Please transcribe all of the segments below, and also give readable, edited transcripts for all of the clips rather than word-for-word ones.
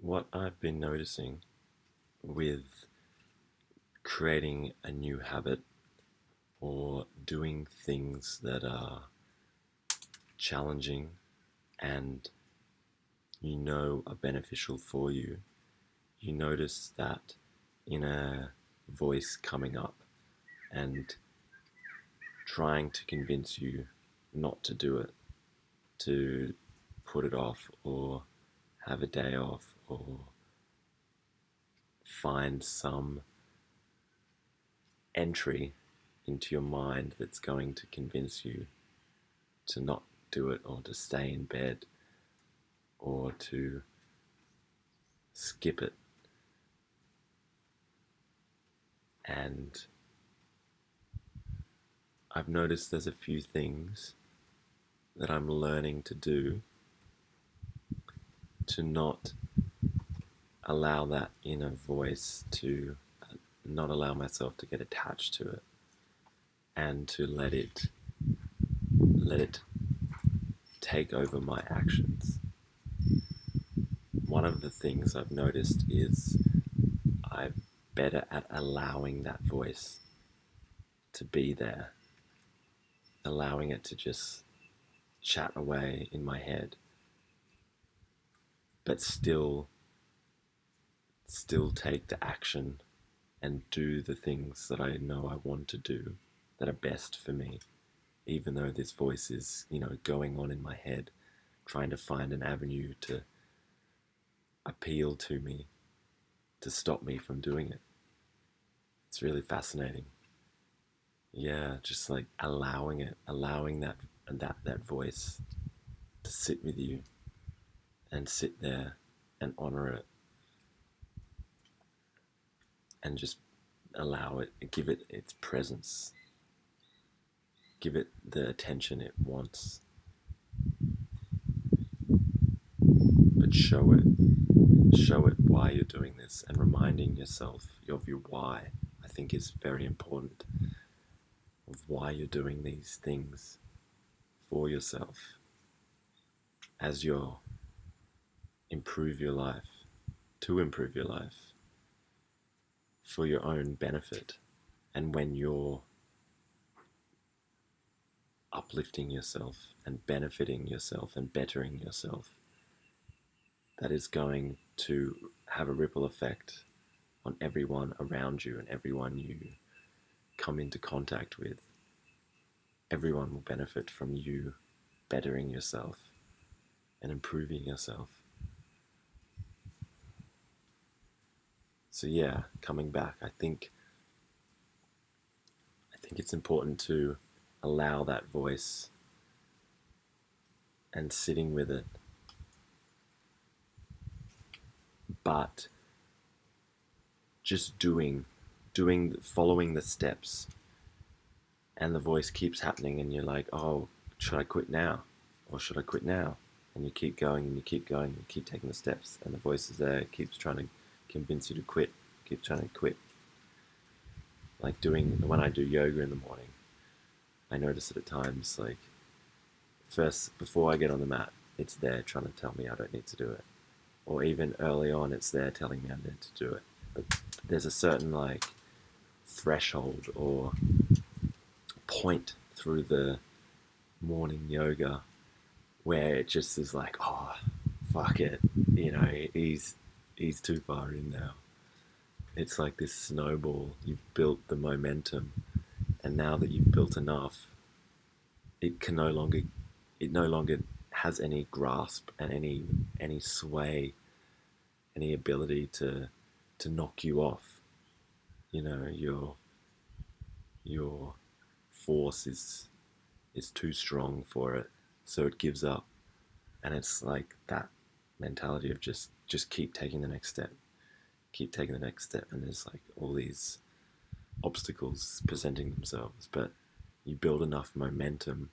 What I've been noticing with creating a new habit or doing things that are challenging and are beneficial for you, you notice that inner voice coming up and trying to convince you not to do it, to put it off or have a day off or find some entry into your mind that's going to convince you to not do it or to stay in bed or to skip it. And I've noticed there's a few things that I'm learning to do to not allow that inner voice to not allow myself to get attached to it and to let it take over my actions. One of the things I've noticed is I'm better at allowing that voice to be there, allowing it to just chat away in my head, but still take the action and do the things that I know I want to do that are best for me, even though this voice is, going on in my head, trying to find an avenue to appeal to me, to stop me from doing it. It's really fascinating. Yeah, just like allowing that voice to sit with you and sit there and honor it and just allow it, give it its presence, give it the attention it wants, but show it why you're doing this, and reminding yourself of your why, I think, is very important, of why you're doing these things for yourself as you improve your life, to improve your life for your own benefit. And when you're uplifting yourself and benefiting yourself and bettering yourself, that is going to have a ripple effect on everyone around you and everyone you come into contact with. Everyone will benefit from you bettering yourself and improving yourself. So yeah, coming back, I think it's important to allow that voice and sitting with it, but just following the steps, and the voice keeps happening and you're like, oh, should I quit now? Or should I quit now? And you keep going and you keep going and you keep taking the steps, and the voice is there, it keeps trying to convince you to quit, keep trying to quit. Like when I do yoga in the morning, I notice it at times, like first, before I get on the mat, it's there trying to tell me I don't need to do it. Or even early on, it's there telling me I need to do it. But there's a certain threshold or point through the morning yoga where it just is like, oh, fuck it, he's too far in now. It's like this snowball. You've built the momentum, and now that you've built enough, it no longer has any grasp and any sway, any ability to knock you off. Your force is too strong for it, so it gives up. And it's like that mentality of just keep taking the next step, and there's like all these obstacles presenting themselves, but you build enough momentum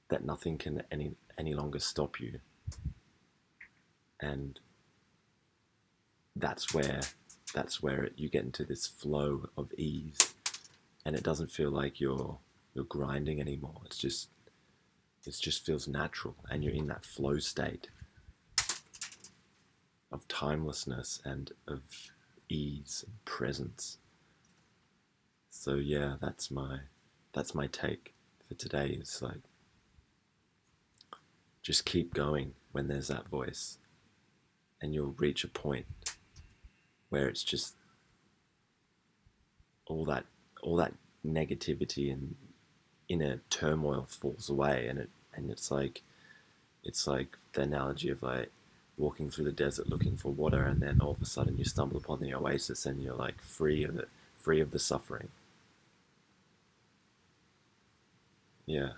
that nothing can any longer stop you. And that's where you get into this flow of ease, and it doesn't feel like you're grinding anymore. It just feels natural, and you're in that flow state. of timelessness and of ease and presence. So yeah, that's my take for today. It's like just keep going when there's that voice, and you'll reach a point where it's just all that all that negativity and inner turmoil falls away, and it's like the analogy of like walking through the desert looking for water, and then all of a sudden you stumble upon the oasis and you're like free of it, free of the suffering. Yeah.